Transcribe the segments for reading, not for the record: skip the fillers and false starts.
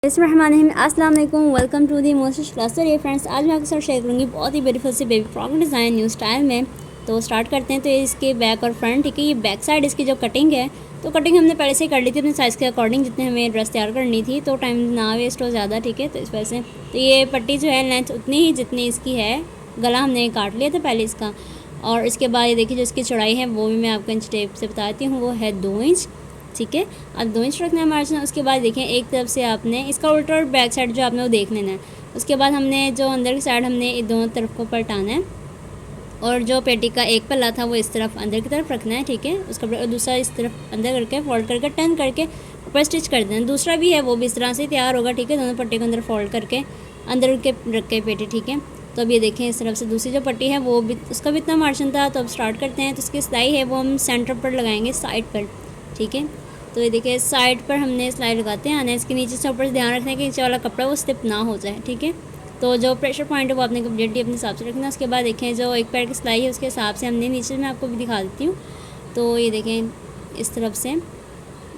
अस्सलाम वालेकुम, welcome to the most class. ये फ्रेंड्स, आज मैं आपके साथ शेयर करूँगी बहुत ही ब्यूटीफुल से baby frock design new style में। तो स्टार्ट करते हैं। तो इसके बैक और फ्रंट, ठीक है, ये बैक साइड इसकी जो कटिंग है, तो कटिंग हमने पहले से ही कर ली थी अपने साइज़ के अकॉर्डिंग, जितने हमें ड्रेस तैयार करनी थी, तो टाइम ना वेस्ट हो ज़्यादा, ठीक है। तो इस वजह से तो ये पट्टी जो है लेंथ उतनी ही जितनी इसकी है, गला हमने काट लिया था पहले इसका। और इसके बाद ये देखिए जो इसकी चौड़ाई है वो भी मैं आपको इंच टेप से बताती हूँ, वो है 2 इंच, ठीक है। अब 2 इंच रखना है मार्जिन। उसके बाद देखें एक तरफ से आपने इसका उल्टा और बैक साइड जो आपने वो देख लेना है। उसके बाद हमने जो अंदर की साइड हमने दोनों तरफ को पलटाना है, और जो पेटी का एक पल्ला था वो इस तरफ अंदर की तरफ रखना है, ठीक है। उसका और दूसरा इस तरफ अंदर करके फोल्ड करके टर्न करके ऊपर स्टिच कर देना। दूसरा भी है वो भी इस तरह से तैयार होगा, ठीक है। दोनों पट्टी को अंदर फोल्ड करके अंदर के रख के पेटी, ठीक है। तो अब ये देखें इस तरफ से दूसरी जो पट्टी है वो भी, उसका भी इतना मार्जिन था। तो अब स्टार्ट करते हैं। तो इसकी सिलाई है वो हम सेंटर पर लगाएंगे, साइड पर, ठीक है। तो ये देखिए साइड पर हमने सिलाई लगाते हैं आना। इसके नीचे से ऊपर ध्यान रखना है कि नीचे वाला कपड़ा वो स्लिप ना हो जाए, ठीक है। तो जो प्रेशर पॉइंट है वो आपने कम्प्लीटली अपने हिसाब से रखना है। उसके बाद देखें जो एक पैर की सिलाई है उसके हिसाब से हमने नीचे, मैं आपको भी दिखा देती हूँ। तो ये देखें इस तरफ से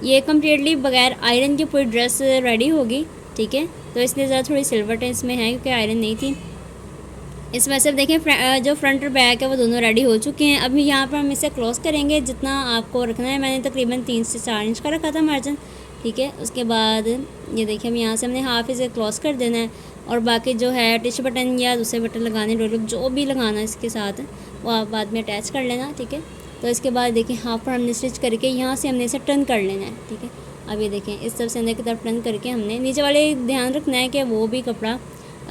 ये कम्प्लीटली बगैर आयरन की पूरी ड्रेस रेडी होगी, ठीक है। तो इसलिए ज़रा थोड़ी सिल्वर टच में है क्योंकि आयरन नहीं थी। इस वजह से देखें जो फ्रंट और बैक है वो दोनों रेडी हो चुके हैं। अभी यहाँ पर हम इसे क्लोज करेंगे जितना आपको रखना है। मैंने तकरीबन 3 से 4 इंच का रखा था मार्जिन, ठीक है। उसके बाद ये देखिए हम यहाँ से हमने हाफ इसे क्लोज कर देना है, और बाकी जो है टिच बटन या दूसरे बटन लगाने डोलक जो भी लगाना है इसके साथ वो आप बाद में अटैच कर लेना, ठीक है। तो इसके बाद देखिए हाफ पर हमने स्टिच करके यहाँ से हमने इसे टर्न कर लेना है, ठीक है। अब ये देखें इस तरफ से अंदर की तरफ टर्न करके हमने नीचे वाले ध्यान रखना है कि वो भी कपड़ा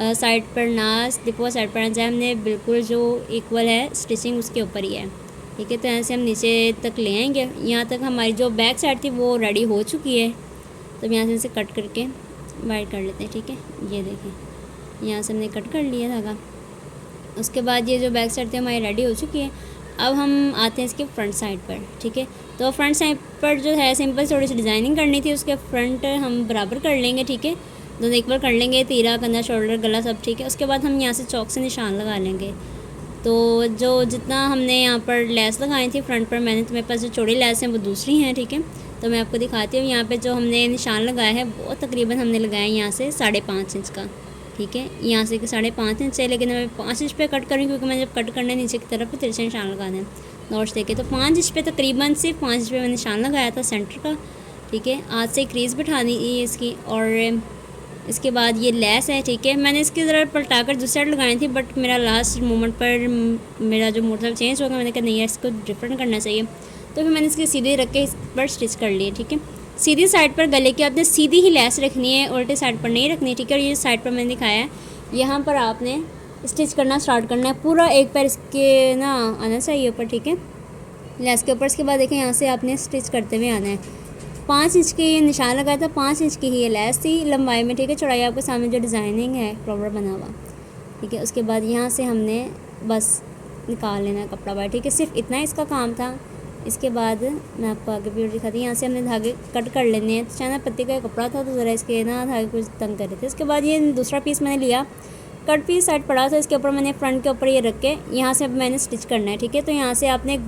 साइड पर ना स्लिप हुआ, साइड पर ना जाए। हमने बिल्कुल जो इक्वल है स्टिचिंग उसके ऊपर ही है, ठीक है। तो यहाँ से हम नीचे तक ले आएंगे। यहाँ तक हमारी जो बैक साइड थी वो रेडी हो चुकी है। तो यहाँ से इसे कट करके वाइड कर लेते हैं, ठीक है। ये देखें यहाँ से हमने कट कर लिया धागा। उसके बाद ये जो बैक साइड थी हमारी रेडी हो चुकी है। अब हम आते हैं इसके फ्रंट साइड पर, ठीक है। तो फ्रंट साइड पर जो है सिंपल थोड़ी सी डिज़ाइनिंग करनी थी। उसके फ्रंट हम बराबर कर लेंगे, ठीक है। दोनों एक बार कर लेंगे, तीरा, कंधा, शोल्डर, गला सब, ठीक है। उसके बाद हम यहाँ से चौक से निशान लगा लेंगे। तो जो जितना हमने यहाँ पर लेस लगाई थी फ्रंट पर, मैंने तो मेरे पास जो चौड़ी लेस हैं वो दूसरी हैं, ठीक है। तो मैं आपको दिखाती हूँ। यहाँ पे जो हमने निशान लगाया है वो तकरीबन हमने लगाया है यहाँ से 5.5 इंच का, ठीक है। यहाँ से 5.5 इंच है, लेकिन मैं 5 इंच पे कट करूँ क्योंकि मैं जब कट करने नीचे की तरफ तिरछे निशान लगाना है नोट्स देके। तो 5 इंच पे तकरीबन सिर्फ 5 इंच पे मैंने निशान लगाया था सेंटर का, ठीक है। आज से क्रीज बिठानी है इसकी, और इसके बाद ये लेस है, ठीक है। मैंने इसकी ज़रा पलटा कर दूसरी साइड लगाई थी, बट मेरा लास्ट मोमेंट पर मेरा जो मोड चेंज होगा, मैंने कहा नहीं यार इसको डिफरेंट करना चाहिए। तो फिर मैंने इसकी सीधे रख के इस पर स्टिच कर लिए, ठीक है। सीधी साइड पर गले की आपने सीधी ही लेस रखनी है, उल्टे साइड पर नहीं रखनी, ठीक है। और ये साइड पर मैंने दिखाया है, यहाँ पर आपने स्टिच करना स्टार्ट करना है। पूरा एक पैर इसके ना आना चाहिए ऊपर, ठीक है, लेस के ऊपर। इसके बाद देखें यहाँ से आपने स्टिच करते हुए आना है। 5 इंच की ये निशान लगाया था, 5 इंच की ही ये लेस थी लंबाई में, ठीक है। चौड़ाई आपके सामने जो डिज़ाइनिंग है फ्लावर बना हुआ, ठीक है। उसके बाद यहाँ से हमने बस निकाल लेना है कपड़ा बाहर, ठीक है। सिर्फ इतना इसका काम था। इसके बाद मैं आपको आगे भी दिखाती हूँ। यहाँ से हमने धागे कट कर लेने हैं। चाइना पत्ती का कपड़ा था तो ज़रा इसके ना धागे कुछ तंग कर रहे थे। इसके बाद ये दूसरा पीस मैंने लिया, कट पीस साइड पड़ा था, इसके ऊपर मैंने फ्रंट के ऊपर ये रख के यहाँ से अब मैंने स्टिच करना है, ठीक है। तो यहाँ से आपने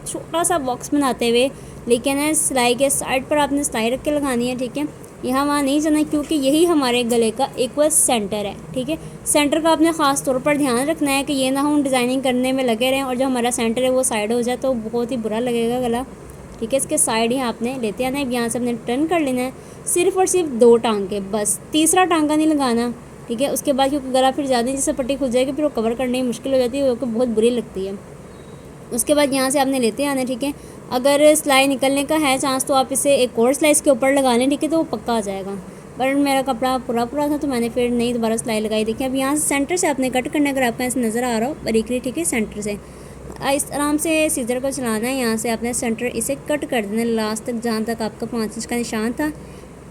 छोटा सा बॉक्स बनाते हुए, लेकिन है सिलाई के साइड पर आपने सिलाई रख के लगानी है, ठीक है। यहाँ वहाँ नहीं जाना क्योंकि यही हमारे गले का इक्वल सेंटर है, ठीक है। सेंटर का आपने ख़ास तौर पर ध्यान रखना है कि ये ना हम डिज़ाइनिंग करने में लगे रहें और जो हमारा सेंटर है वो साइड हो जाए तो बहुत ही बुरा लगेगा गला, ठीक है। इसके साइड ही आपने लेते आना है। यहाँ से आपने टर्न कर लेना है, सिर्फ और सिर्फ 2 टांके, बस तीसरा टांका नहीं लगाना, ठीक है। उसके बाद क्योंकि गला फिर ज़्यादा जिससे पट्टी खुल जाएगी फिर वो कवर करने में मुश्किल हो जाती है, वो बहुत बुरी लगती है। उसके बाद यहाँ से आपने लेते आना, ठीक है। अगर सिलाई निकलने का है चांस तो आप इसे एक और सिलाई इसके ऊपर लगा लें, ठीक है, तो वो पक्का आ जाएगा। पर मेरा कपड़ा पूरा था तो मैंने फिर नई दोबारा सिलाई लगाई। देखिए अब यहाँ से सेंटर से आपने कट करना है, अगर आपका ऐसे नज़र आ रहा हो बारीकली, ठीक है। सेंटर से इस आराम से सीजर को चलाना है। यहाँ से आपने सेंटर इसे कट कर देना लास्ट तक, जहाँ तक आपका 5 इंच का निशान था,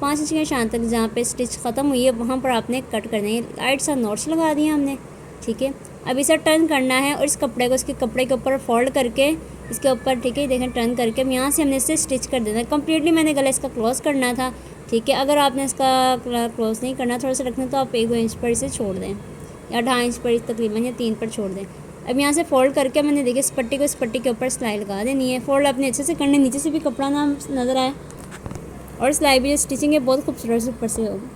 5 इंच के निशान तक जहाँ पे स्टिच ख़त्म हुई है वहाँ पर आपने कट करना है। लाइट सा नोट्स लगा दिया हमने, ठीक है। अब इसे टर्न करना है और इस कपड़े को इसके कपड़े के ऊपर फोल्ड करके इसके ऊपर, ठीक है, देखें टर्न करके अब यहाँ से हमने इसे स्टिच कर देना है। कम्प्लीटली मैंने गला इसका क्लोज करना था, ठीक है। अगर आपने इसका क्लोज नहीं करना, थोड़ा सा रखना, तो आप 1-2 इंच पर इसे छोड़ दें या 2.5 इंच पर तकरीबन, या 3 पर छोड़ दें। अब यहाँ से फोल्ड करके मैंने देखिए इस पट्टी को इस पट्टी के ऊपर सिलाई लगा देनी है। फोल्ड अपने अच्छे से करने, नीचे से भी कपड़ा ना नज़र आए, और सिलाई भी जो स्टिचिंग है बहुत खूबसूरत से ऊपर से होगी।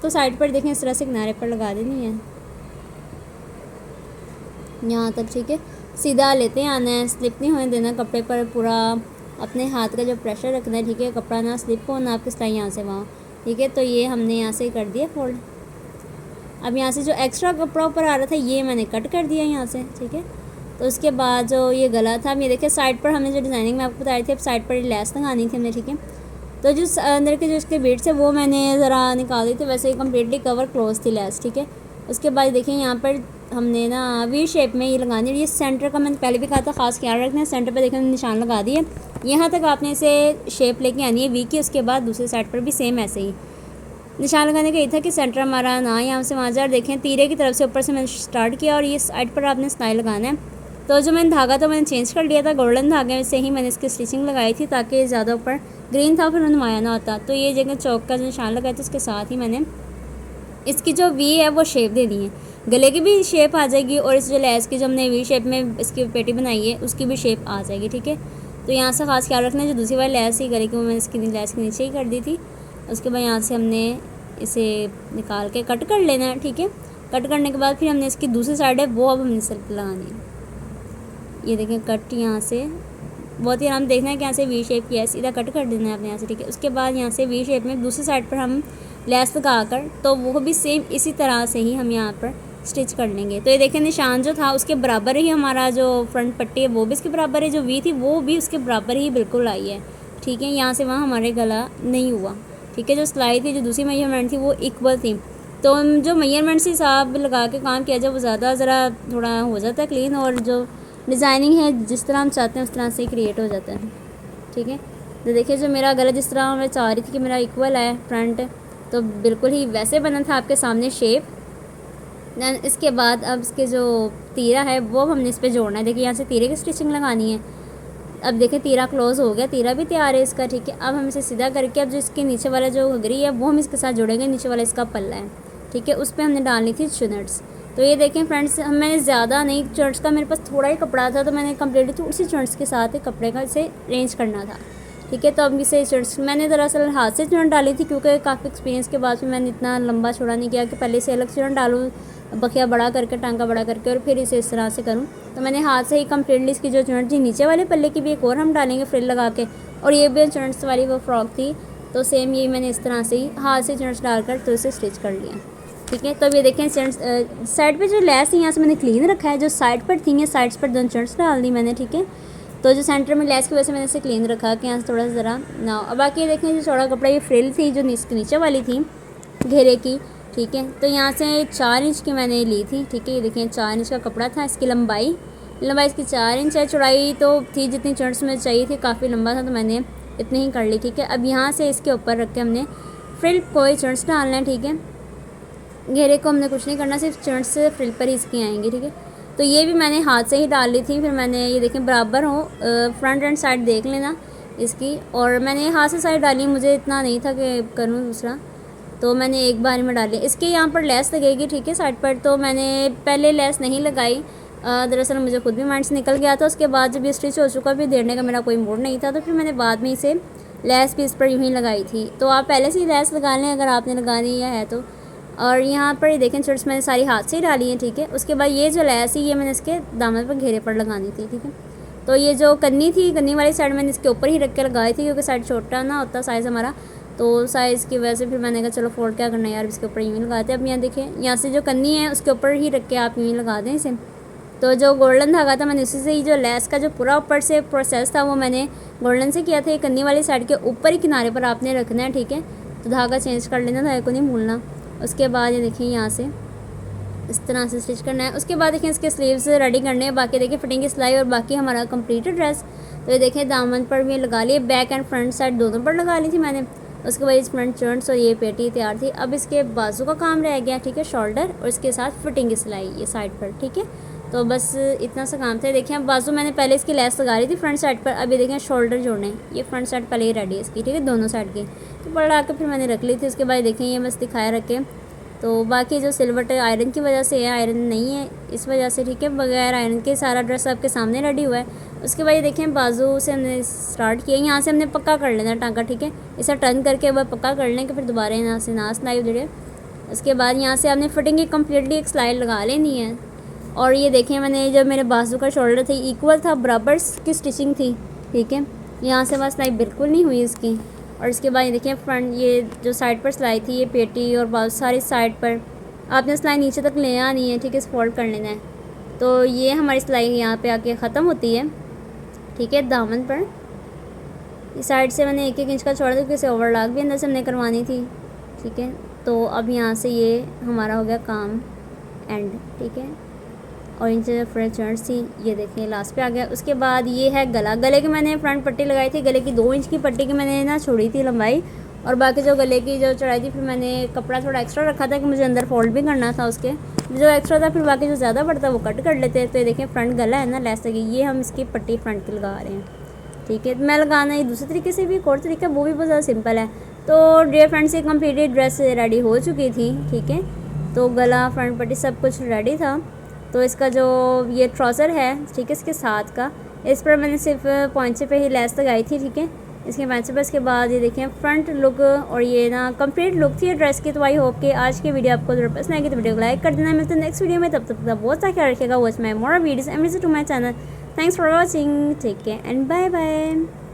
तो साइड पर देखें इस तरह से किनारे पर लगा देनी है यहाँ तक, ठीक है। सीधा लेते आना है, स्लिप नहीं होने देना कपड़े पर, पूरा अपने हाथ का जो प्रेशर रखना है, ठीक है। कपड़ा ना स्लिप होना आपके सिलाई यहाँ से वहाँ, ठीक है। तो ये हमने यहाँ से कर दिया फोल्ड। अब यहाँ से जो एक्स्ट्रा कपड़ा ऊपर आ रहा था ये मैंने कट कर दिया यहाँ से, ठीक है। तो उसके बाद जो ये गला था, ये देखिए साइड पर हमने जो डिज़ाइनिंग में आपको बताई थी, अब साइड पर लेस लगानी थी हमने, ठीक है। तो जो अंदर के जो इसके बीट्स है वो मैंने ज़रा निकाल दी थी, वैसे ही कम्प्लीटली कवर क्लोज थी लेस, ठीक है। उसके बाद देखिए यहाँ पर हमने ना वी शेप में ये लगानी है। ये सेंटर का मैंने पहले भी कहा था, ख़ास ख्याल रखना है। सेंटर पर देखिए निशान लगा दिए, यहाँ तक आपने इसे शेप लेके आनी है वी की। उसके बाद दूसरी साइड पर भी सेम ऐसे ही निशान लगाने का ये था कि सेंटर हमारा ना यहाँ से वहाँ जा। देखें तीरे की तरफ से ऊपर से मैंने स्टार्ट किया और ये साइड पर आपने सिलाई लगाना है। तो जो मैंने धागा तो मैंने चेंज कर लिया था, गोल्डन धागे से ही मैंने इसकी स्टिचिंग लगाई थी ताकि ज़्यादा ऊपर ग्रीन था फिर नुमाया ना होता। तो ये जगह चौक का जो निशान लगाया था उसके साथ ही मैंने इसकी जो वी है वो शेप दे दी है। गले की भी शेप आ जाएगी और इस जो लेस की जो हमने वी शेप में इसकी पेटी बनाई है उसकी भी शेप आ जाएगी, ठीक है। तो यहाँ से ख़ास ख्याल रखना है, जो दूसरी वाली लेस ही गले की वो मैंने इसकी लेस के नीचे ही कर दी थी। उसके बाद यहाँ से हमने इसे निकाल के कट कर लेना है, ठीक है। कट करने के बाद फिर हमने इसकी दूसरी साइड है वो अब हमने सिर्फ लगानी है। ये देखें कट यहाँ से बहुत ही आराम देखना है कि यहाँ से वी शेप किया है, सीधा कट कर देना है अपने यहाँ से, ठीक है। उसके बाद यहाँ से वी शेप में दूसरी साइड पर हम लेस लगा कर, तो वो भी सेम इसी तरह से ही हम यहाँ पर स्टिच कर लेंगे। तो ये देखें निशान जो था उसके बराबर ही हमारा जो फ्रंट पट्टी है वो भी इसके बराबर है, जो वी थी वो भी उसके बराबर ही बिल्कुल आई है, ठीक है। यहाँ से वहाँ हमारे गला नहीं हुआ, ठीक है। जो सिलाई थी, जो दूसरी मेजरमेंट थी वो इक्वल थी। तो हम जो मेजरमेंट से हिसाब लगा के काम किया जाए वो ज़्यादा ज़रा थोड़ा हो जाता है क्लीन, और जो डिज़ाइनिंग है जिस तरह हम चाहते हैं उस तरह से ही क्रिएट हो जाता है, ठीक है। तो देखिए जो मेरा गला जिस तरह मैं चाह रही थी कि मेरा इक्वल है फ्रंट, तो बिल्कुल ही वैसे बना था आपके सामने शेप। दैन इसके बाद अब इसके जो तीरा है वो हमने इस पर जोड़ना है। देखिए यहाँ से तीरे की स्टिचिंग लगानी है। अब देखिए तीरा क्लोज हो गया, तीरा भी तैयार है इसका, ठीक है। अब हम इसे सीधा करके अब जो इसके नीचे वाला जो घघरी है वो हम इसके साथ जोड़ेंगे। नीचे वाला इसका पल्ला है, ठीक है, उस पर हमने डालनी थी चुनट्स। तो ये देखें फ्रेंड्स, मैंने ज़्यादा नहीं, चुनट्स का मेरे पास थोड़ा ही कपड़ा था तो मैंने कम्प्लीटली थोड़ी सी चुनट्स के साथ ही कपड़े का इसे अरेंज करना था, ठीक है। तो अब इसे चुनट्स मैंने दरअसल हाथ से चुनट डाली थी क्योंकि काफ़ी एक्सपीरियंस के बाद फिर मैंने इतना लंबा छोड़ा नहीं किया कि पहले से अलग चुनट डालूँ, बखिया बड़ा करके, टांका बड़ा करके, और फिर इसे इस तरह से करूँ। तो मैंने हाथ से ही कम्प्लीटली इसकी जो चुनट थी नीचे वाले पल्ले की भी एक और हम डालेंगे फ्रिल लगा के, और ये भी चुनट्स वाली वो फ्रॉक थी तो सेम ये मैंने इस तरह से ही हाथ से चुनट्स डालकर तो इसे स्टिच कर लिया, ठीक है। तो अब ये देखें साइड पे जो लेस है यहाँ से मैंने क्लीन रखा है, जो साइड पर थी ये साइड्स पर दोनों चुनट्स डाल दी मैंने, ठीक है। तो जो सेंटर में लेस की वजह से मैंने इसे क्लीन रखा कि यहाँ से थोड़ा सा ज़रा ना। अब बाकी ये देखें जो चौड़ा कपड़ा ये फ्रिल थी जो नीचे वाली थी घेरे की, ठीक है। तो यहाँ से 4 इंच की मैंने ली थी, ठीक है। ये देखें 4 इंच का कपड़ा था, इसकी लंबाई इसकी 4 इंच है। चौड़ाई तो थी जितनी चुनट्स में चाहिए थी, काफ़ी लंबा था तो मैंने इतनी ही कर ली, ठीक है। अब यहाँ से इसके ऊपर रख के हमने फ्रिल कोई चुनट्स डालना है, ठीक है। घेरे को हमने कुछ नहीं करना, सिर्फ चुनट्स से फ्रिल पर ही इसकी आएंगी, ठीक है। तो ये भी मैंने हाथ से ही डाल ली थी। फिर मैंने ये देखें बराबर हो, फ्रंट एंड साइड देख लेना इसकी, और मैंने हाथ से साइड डाली, मुझे इतना नहीं था कि करूँ दूसरा, तो मैंने एक बार में डाली। इसके यहाँ पर लेस लगेगी, ठीक है, साइड पर। तो मैंने पहले लेस नहीं लगाई, दरअसल मुझे खुद भी माइंड से निकल गया था। उसके बाद जब ये स्टिच हो चुका भी देने का मेरा कोई मूड नहीं था, तो फिर मैंने बाद में इसे लेस भी इस पर यूँ ही लगाई थी। तो आप पहले से ही लेस लगा लें अगर आपने लगानी है तो। और यहाँ पर ये देखें चुनट्स मैंने सारी हाथ से ही डाली है, ठीक है। उसके बाद ये जो लेस है ये मैंने इसके दामन पर घेरे पर लगानी थी, ठीक है। तो ये जो कन्नी थी, कन्नी वाली साइड मैंने इसके ऊपर ही रख के लगाई थी क्योंकि साइड छोटा ना होता साइज़ हमारा, तो साइज़ की वजह से फिर मैंने कहा चलो फोल्ड क्या करना है यार, इसके ऊपर यूँ ही लगाते हैं। अब यहाँ देखें यहाँ से जो कन्नी है उसके ऊपर ही रख के आप यूँ ही लगा दें इसे। तो जो गोल्डन धागा था मैंने उसी से ही, जो लेस का जो पूरा ऊपर से प्रोसेस था वो मैंने गोल्डन से किया था। ये कन्नी वाली साइड के ऊपर ही किनारे पर आपने रखना है, ठीक है। तो धागा चेंज कर लेना, धागे को नहीं भूलना। उसके बाद ये देखिए यहाँ से इस तरह से स्टिच करना है। उसके बाद देखें इसके स्लीव्स रेडी करने हैं, बाकी देखिए फिटिंग की सिलाई और बाकी हमारा कंप्लीटेड ड्रेस। तो ये देखें दामन पर भी लगा लिए, बैक एंड फ्रंट साइड दोनों पर लगा ली थी मैंने। उसके बाद इस फ्रंट चुनट्स और ये पेटी तैयार थी। अब इसके बाजू का काम रह गया, ठीक है, शोल्डर और इसके साथ फिटिंग की सिलाई ये साइड पर, ठीक है। तो बस इतना सा काम था। देखिए अब बाजू मैंने पहले इसकी लेस लगा रही थी फ्रंट साइड पर, अब ये देखें शोल्डर जोड़ने, ये फ्रंट साइड पहले ही रेडी है इसकी, ठीक है, दोनों साइड की। तो बढ़ा के फिर मैंने रख ली थी। उसके बाद देखें ये बस दिखाया रखे। तो बाकी जो सिलवट आयरन की वजह से है, आयरन नहीं है इस वजह से, ठीक है, बगैर आयरन के सारा ड्रेस आपके सामने रेडी हुआ है। उसके बाद ये देखें बाजू से हमने स्टार्ट किया, यहाँ से हमने पक्का कर लेना टांका, ठीक है। इसे टर्न करके वह पक्का कर लें कि फिर दोबारा यहाँ से ना सिलाई उधड़े। उसके बाद यहाँ से आपने फिटिंग की कम्प्लीटली एक सिलाई लगा लेनी है। और ये देखें, मैंने जब मेरे बाजू का शोल्डर थे इक्वल था, बराबर की स्टिचिंग थी, ठीक है। यहाँ से बस सिलाई बिल्कुल नहीं हुई इसकी। और इसके बाद ये देखें फ्रंट, ये जो साइड पर सिलाई थी, ये पेटी और बहुत सारी साइड पर आपने सिलाई नीचे तक ले आनी है, ठीक है, फोल्ड कर लेना है। तो ये हमारी सिलाई यहाँ पे आके ख़त्म होती है, ठीक है। दामन पर इस साइड से मैंने 1-1 इंच का छोड़ा था, क्योंकि ओवरलॉक भी अंदर से हमने करवानी थी, ठीक है। तो अब यहाँ से ये हमारा हो गया काम एंड, ठीक है। और इनसे फ्रेंच थी, ये देखिए लास्ट पे आ गया। उसके बाद ये है गला। गले की मैंने फ्रंट पट्टी लगाई थी, गले की 2 इंच की पट्टी की मैंने ना छोड़ी थी लंबाई, और बाकी जो गले की जो चढ़ाई थी, फिर मैंने कपड़ा थोड़ा एक्स्ट्रा रखा था कि मुझे अंदर फोल्ड भी करना था उसके, जो एक्स्ट्रा था, फिर बाकी जो ज़्यादा पड़ता वो कट कर लेते हैं। तो ये देखिए फ्रंट गला है ना, लेस लगी, ये हम इसकी पट्टी फ्रंट की लगा रहे हैं, ठीक है। मैं लगाना ये दूसरे तरीके से भी, एक और तरीका वो भी बहुत ज़्यादा सिंपल है। तो डियर फ्रेंड्स, ये कम्प्लीटेड ड्रेस रेडी हो चुकी थी, ठीक है। तो गला, फ्रंट पट्टी सब कुछ रेडी था। तो इसका जो ये ट्राउज़र है, ठीक है, इसके साथ का, इस पर मैंने सिर्फ पॉइंचे पे ही लेस लगाई थी, ठीक है, इसके पॉइंचे पर। इसके बाद ये देखें फ्रंट लुक, और ये ना कंप्लीट लुक थी ड्रेस की। तो आई होप कि आज की वीडियो आपको ज़रूर पसंद आएगी, तो वीडियो को लाइक कर देना। मिलते हैं नेक्स्ट वीडियो में, तब तक बहुत सा ख्याल रखिएगा। Watch my more videos and visit to my channel. Thanks for watching, take care and bye bye.